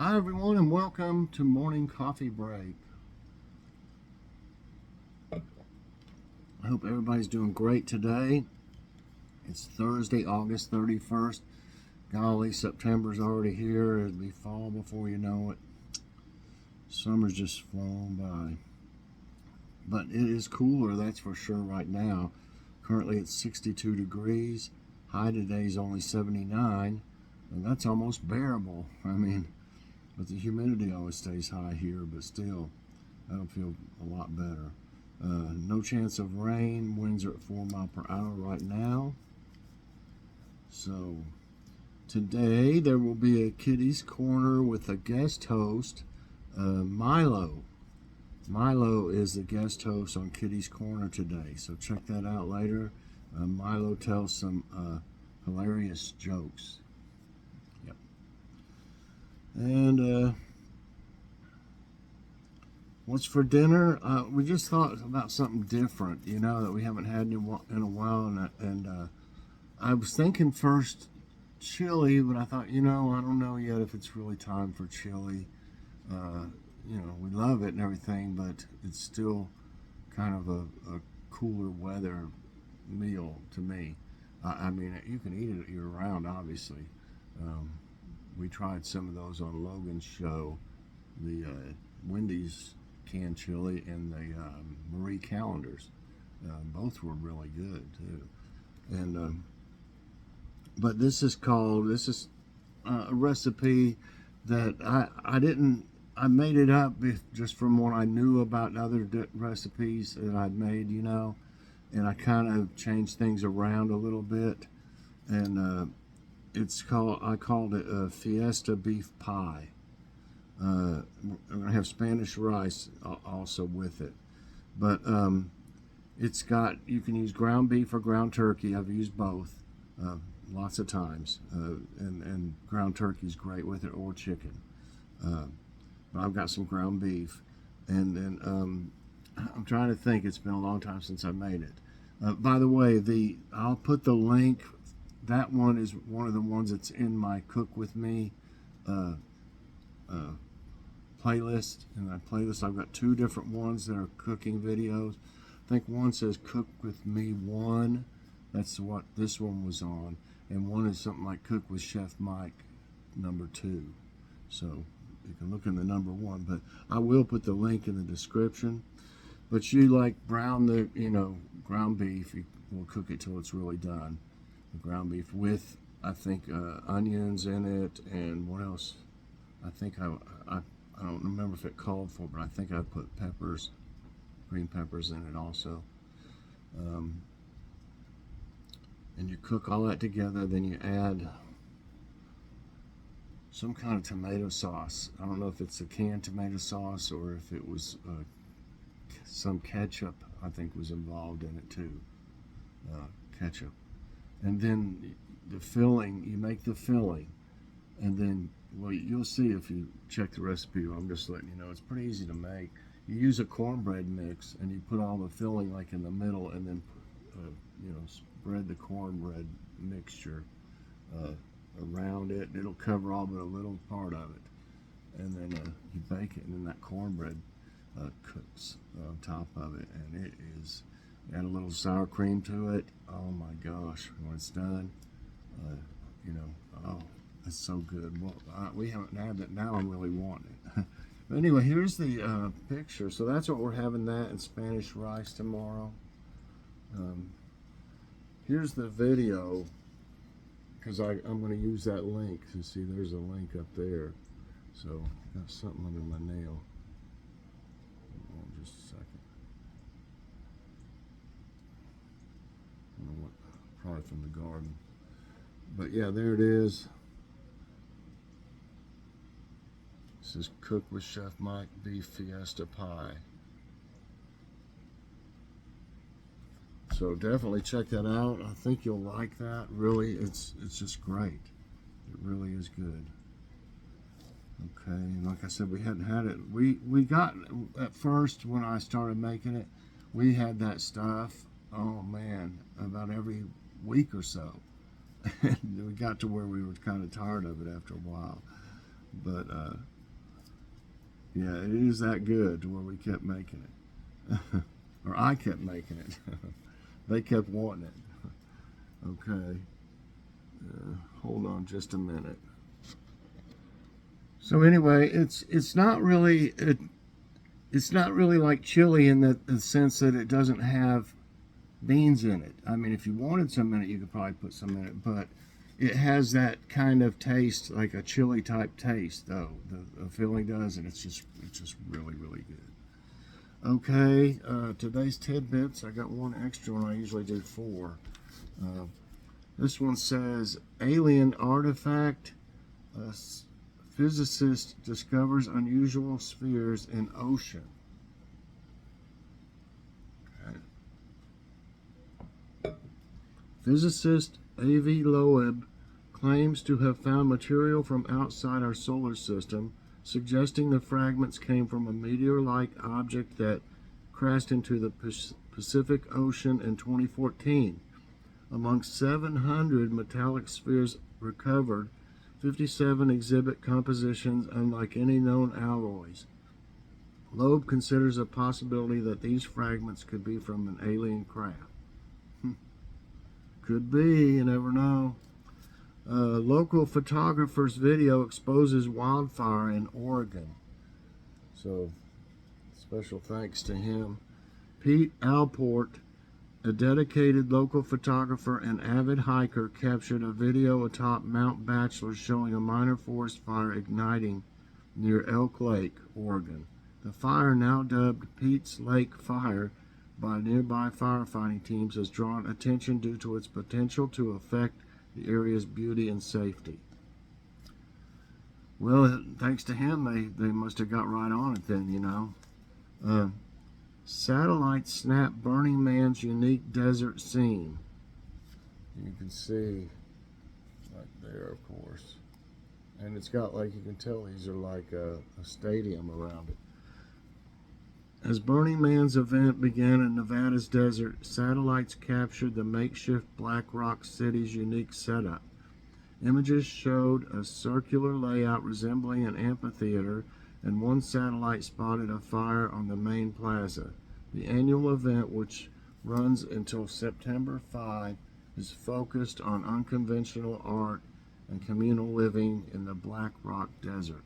Hi everyone and welcome to Morning Coffee Break. I hope everybody's doing great today. It's Thursday, August 31st. Golly, September's already here. It'll be fall before you know it. Summer's just flown by. But it is cooler, that's for sure, right now. Currently it's 62 degrees. High today is only 79. And that's almost bearable. But the humidity always stays high here, but still, that'll feel a lot better. No chance of rain. Winds are at 4 miles per hour right now. So, today there will be a Kitty's Corner with a guest host, Milo. Milo is the guest host on Kitty's Corner today, so check that out later. Milo tells some hilarious jokes. Yep. And what's for dinner? We just thought about something different, that we haven't had in a while. And I was thinking first chili, but I thought, I don't know yet if it's really time for chili. We love it and everything, but it's still kind of a cooler weather meal to me. You can eat it year-round, obviously. We tried some of those on Logan's show, the Wendy's canned chili and the Marie Callender's. Both were really good too. And but this is a recipe that I made it up just from what I knew about other recipes that I'd made, and I kind of changed things around a little bit. And I called it Fiesta Beef Pie. I'm going to have Spanish rice also with it. But you can use ground beef or ground turkey. I've used both lots of times. And ground turkey is great with it, or chicken. But I've got some ground beef. And then I'm trying to think. It's been a long time since I made it. By the way, I'll put the link. That one is one of the ones that's in my Cook With Me playlist. In that playlist, I've got two different ones that are cooking videos. I think one says Cook With Me 1. That's what this one was on. And one is something like Cook with Chef Mike number 2. So you can look in the number 1. But I will put the link in the description. But you brown the, ground beef. We'll cook it till it's really done. The ground beef with, I think, onions in it, and what else? I think I don't remember if it called for, but I think I put peppers, green peppers in it also. And you cook all that together, then you add some kind of tomato sauce. I don't know if it's a canned tomato sauce or if it was some ketchup, I think, was involved in it too. Ketchup. And then the filling, you make the filling. And then, well, you'll see if you check the recipe. I'm just letting you know. It's pretty easy to make. You use a cornbread mix, and you put all the filling in the middle, and then, spread the cornbread mixture around it. It'll cover all but a little part of it. And then you bake it, and then that cornbread cooks on top of it. And it is... Add a little sour cream to it. Oh my gosh, when it's done, it's so good. Well, we haven't had it. Now I'm really wanting it. But anyway, here's the picture. So that's what we're having, that and Spanish rice tomorrow. Here's the video, because I'm going to use that link. So see, there's a link up there. So I got something under my nail. Hold on just a second. Probably from the garden. But yeah, there it is. This is Cook with Chef Mike Beef Fiesta Pie. So definitely check that out. I think you'll like that. Really, it's just great. It really is good. Okay, and like I said, we hadn't had it. We got, at first when I started making it, we had that stuff, oh man, about every week or so. And we got to where we were kind of tired of it after a while. But yeah, it is that good to where we kept making it. Or I kept making it. They kept wanting it. Okay. Hold on just a minute. So anyway, it's not really it's not really like chili in the sense that it doesn't have beans in it. I mean, if you wanted some in it, you could probably put some in it, but it has that kind of taste, like a chili type taste, though. The filling does, and it's just really really good. Okay, today's tidbits. I got one extra one. I usually do four. This one says alien artifact. A physicist discovers unusual spheres in ocean. Okay. Physicist A.V. Loeb claims to have found material from outside our solar system, suggesting the fragments came from a meteor-like object that crashed into the Pacific Ocean in 2014. Among 700 metallic spheres recovered, 57 exhibit compositions unlike any known alloys. Loeb considers a possibility that these fragments could be from an alien craft. Could be, you never know. Local photographer's video exposes wildfire in Oregon. So, special thanks to him. Pete Alport, a dedicated local photographer and avid hiker, captured a video atop Mount Bachelor showing a minor forest fire igniting near Elk Lake, Oregon. The fire, now dubbed Pete's Lake Fire by nearby firefighting teams, has drawn attention due to its potential to affect the area's beauty and safety. Well, thanks to him, they must have got right on it then, you know. Satellite snap Burning Man's unique desert scene. You can see right there, of course. And it's got, like, you can tell these are like a stadium around it. As Burning Man's event began in Nevada's desert, satellites captured the makeshift Black Rock City's unique setup. Images showed a circular layout resembling an amphitheater, and one satellite spotted a fire on the main plaza. The annual event, which runs until September 5, is focused on unconventional art and communal living in the Black Rock Desert.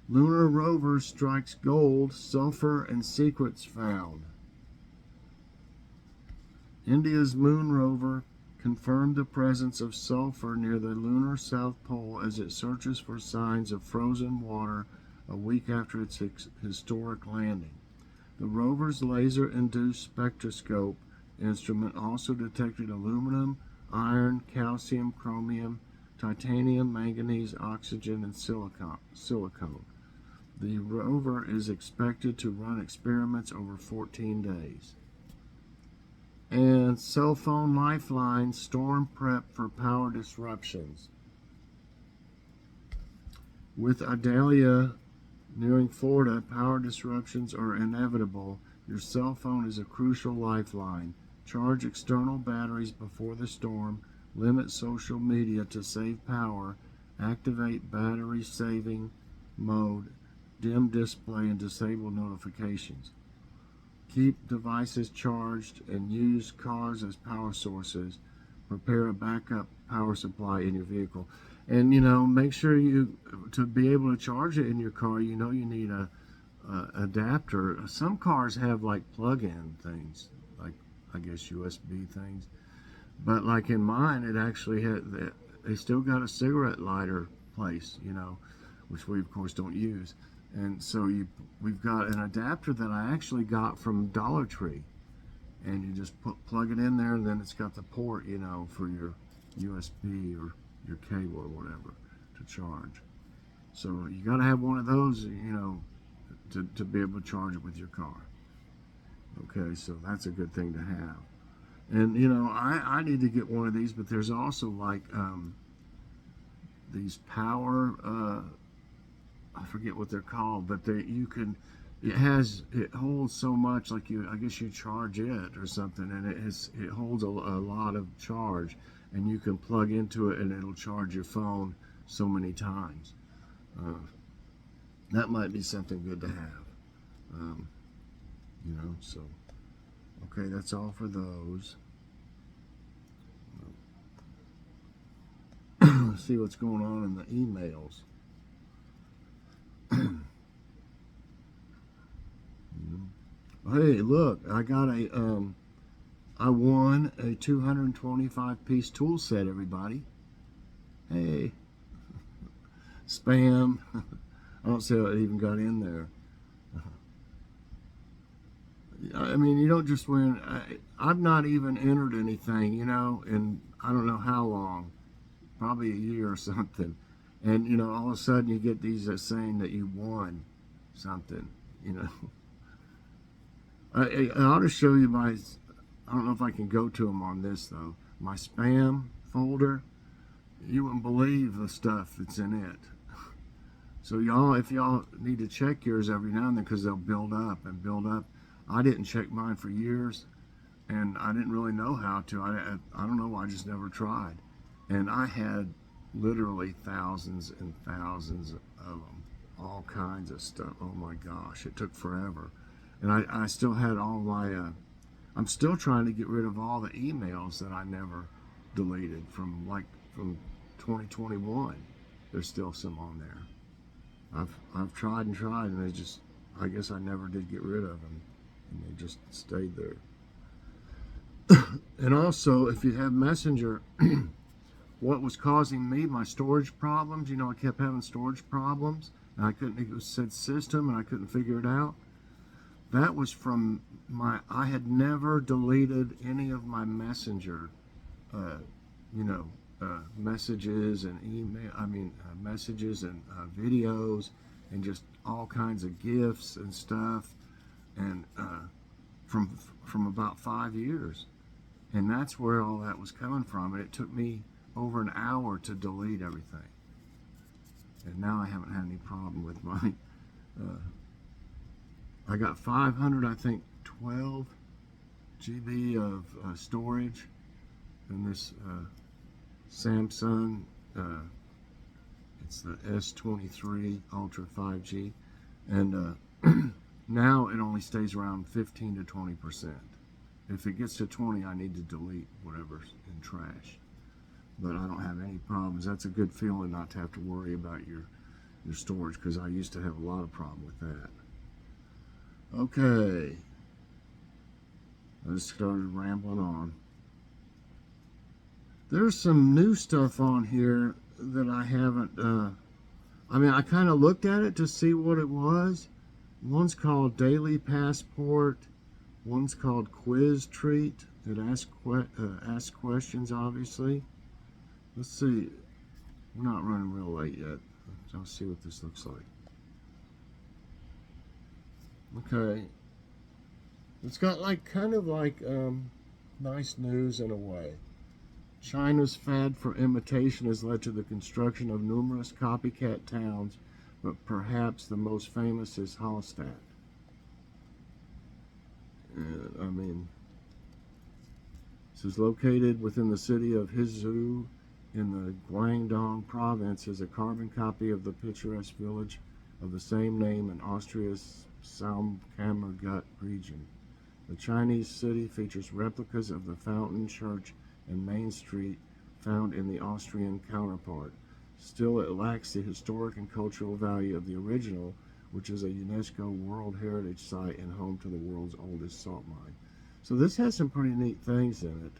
Lunar rover strikes gold, sulfur, and secrets found. India's moon rover confirmed the presence of sulfur near the lunar south pole as it searches for signs of frozen water a week after its historic landing. The rover's laser-induced spectroscope instrument also detected aluminum, iron, calcium, chromium, titanium, manganese, oxygen, and silicone. The rover is expected to run experiments over 14 days. And cell phone lifeline storm prep for power disruptions. With Idalia nearing Florida, power disruptions are inevitable. Your cell phone is a crucial lifeline. Charge external batteries before the storm. Limit social media to save power. Activate battery saving mode. Dim display and disable notifications. Keep devices charged and use cars as power sources. Prepare a backup power supply in your vehicle. And, you know, make sure to be able to charge it in your car, you know you need a adapter. Some cars have like plug-in things, like I guess USB things. But like in mine, it actually they still got a cigarette lighter place, you know, which we of course don't use. And so we've got an adapter that I actually got from Dollar Tree, and you just plug it in there, and then it's got the port, you know, for your USB or your cable or whatever to charge. So you got to have one of those, you know, to be able to charge it with your car. Okay, so that's a good thing to have. And you know, I need to get one of these, but there's also like these power. I forget what they're called, but it holds so much, like I guess you charge it or something, and it holds a lot of charge, and you can plug into it and it'll charge your phone so many times. That might be something good to have. So okay, that's all for those. Let's see what's going on in the emails. Hey, look, I won a 225-piece tool set, everybody. Hey. Spam. I don't see how it even got in there. I mean, you don't just win. I've not even entered anything, in I don't know how long. Probably a year or something. And, all of a sudden you get these saying that you won something, I ought to show you I don't know if I can go to them on this, though. My spam folder, you wouldn't believe the stuff that's in it. So if y'all need to check yours every now and then, because they'll build up and build up. I didn't check mine for years, and I didn't really know how to. I don't know, I just never tried. And I had literally thousands and thousands of them, all kinds of stuff. Oh my gosh, it took forever. And I still had all my, I'm still trying to get rid of all the emails that I never deleted from 2021. There's still some on there. I've tried and tried, and I guess I never did get rid of them, and they just stayed there. And also, if you have Messenger, what was causing me my storage problems, I kept having storage problems, and it said system, and I couldn't figure it out. That was from I had never deleted any of my Messenger, messages and messages and videos and just all kinds of gifts and stuff, and from about 5 years, and that's where all that was coming from. And it took me over an hour to delete everything, and now I haven't had any problem with my. I got 12 GB of storage in this Samsung. It's the S23 Ultra 5G, and now it only stays around 15 to 20%. If it gets to 20, I need to delete whatever's in trash. But I don't have any problems. That's a good feeling, not to have to worry about your storage, because I used to have a lot of problem with that. Okay, I just started rambling on. There's some new stuff on here that I haven't, I kind of looked at it to see what it was. One's called Daily Passport. One's called Quiz Treat. It asks questions, obviously. Let's see. We're not running real late yet. Let's see what this looks like. Okay. It's got kind of nice news in a way. China's fad for imitation has led to the construction of numerous copycat towns, but perhaps the most famous is Hallstatt. This is located within the city of Hizhou in the Guangdong province, is a carbon copy of the picturesque village of the same name in Austria's Salzkammergut region. The Chinese city features replicas of the Fountain Church and Main Street found in the Austrian counterpart. Still, it lacks the historic and cultural value of the original, which is a UNESCO World Heritage Site and home to the world's oldest salt mine. So this has some pretty neat things in it.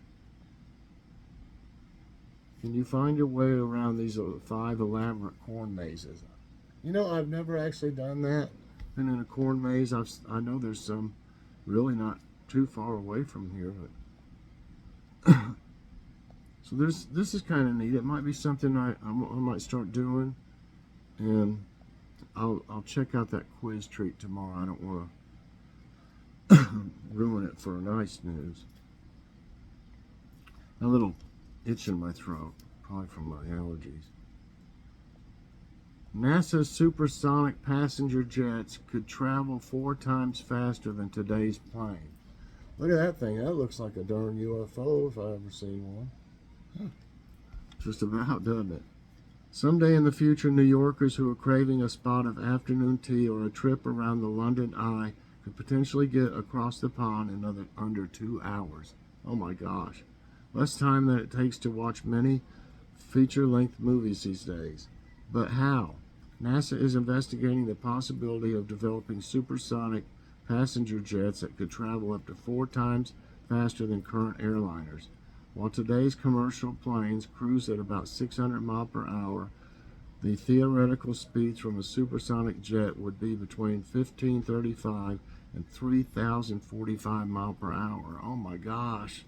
Can you find your way around these 5 elaborate corn mazes? I've never actually done that. Been in a corn maze. I know there's some really not too far away from here, but so this is kind of neat. It might be something I might start doing, and I'll check out that Quiz Treat tomorrow. I don't want to ruin it for nice news. A little itch in my throat, probably from my allergies. NASA's supersonic passenger jets could travel 4 times faster than today's plane. Look at that thing. That looks like a darn UFO if I've ever seen one. Just about, doesn't it? Someday in the future, New Yorkers who are craving a spot of afternoon tea or a trip around the London Eye could potentially get across the pond in under 2 hours. Oh my gosh. Less time than it takes to watch many feature-length movies these days. But how? NASA is investigating the possibility of developing supersonic passenger jets that could travel up to 4 times faster than current airliners. While today's commercial planes cruise at about 600 miles per hour, the theoretical speeds from a supersonic jet would be between 1535 and 3045 miles per hour. Oh my gosh.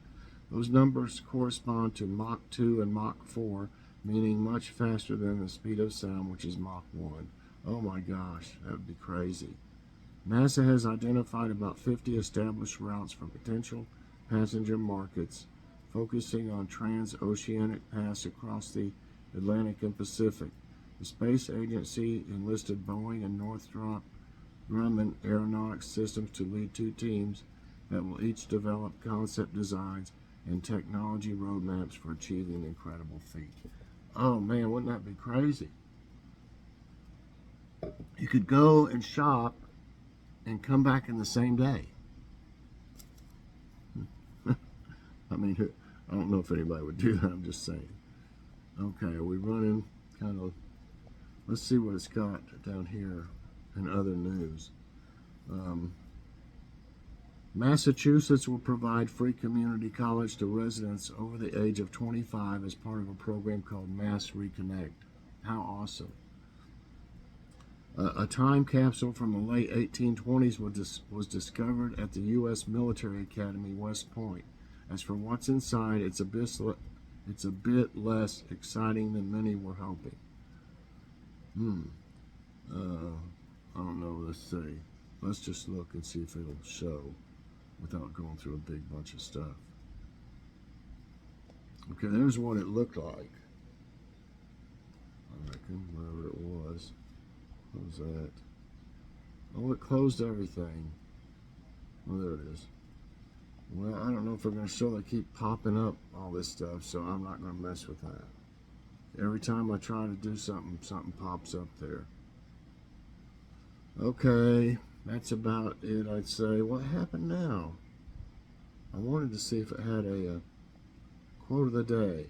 Those numbers correspond to Mach 2 and Mach 4, meaning much faster than the speed of sound, which is Mach 1. Oh my gosh, that would be crazy. NASA has identified about 50 established routes for potential passenger markets, focusing on transoceanic paths across the Atlantic and Pacific. The space agency enlisted Boeing and Northrop Grumman Aeronautics Systems to lead 2 teams that will each develop concept designs and technology roadmaps for achieving the incredible feat. Oh man, wouldn't that be crazy? You could go and shop and come back in the same day. I mean, I don't know if anybody would do that, I'm just saying. Okay, are we running kind of, let's see what it's got down here in other news. Massachusetts will provide free community college to residents over the age of 25 as part of a program called Mass Reconnect. How awesome. A time capsule from the late 1820s was discovered at the U.S. Military Academy, West Point. As for what's inside, it's a bit less exciting than many were hoping. I don't know, let's see. Let's just look and see if it'll show without going through a big bunch of stuff. Okay, there's what it looked like. I reckon, whatever it was. What was that? Oh, it closed everything. Oh, there it is. Well, I don't know if they're going to show. They keep popping up all this stuff, so I'm not going to mess with that. Every time I try to do something, something pops up there. Okay, that's about it, I'd say. What happened now? I wanted to see if it had a quote of the day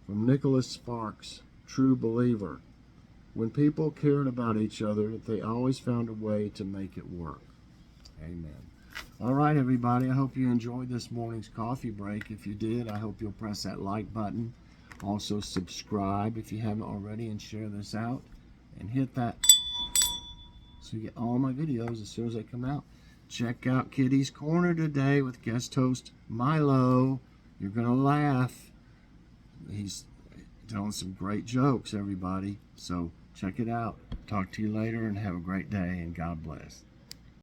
from Nicholas Sparks, true believer. When people cared about each other, they always found a way to make it work. Amen. All right, everybody, I hope you enjoyed this morning's coffee break. If you did, I hope you'll press that like button. Also, subscribe if you haven't already, and share this out. And hit that so you get all my videos as soon as they come out. Check out Kitty's Corner today with guest host Milo. You're going to laugh. He's telling some great jokes, everybody. So check it out. Talk to you later, and have a great day, and God bless.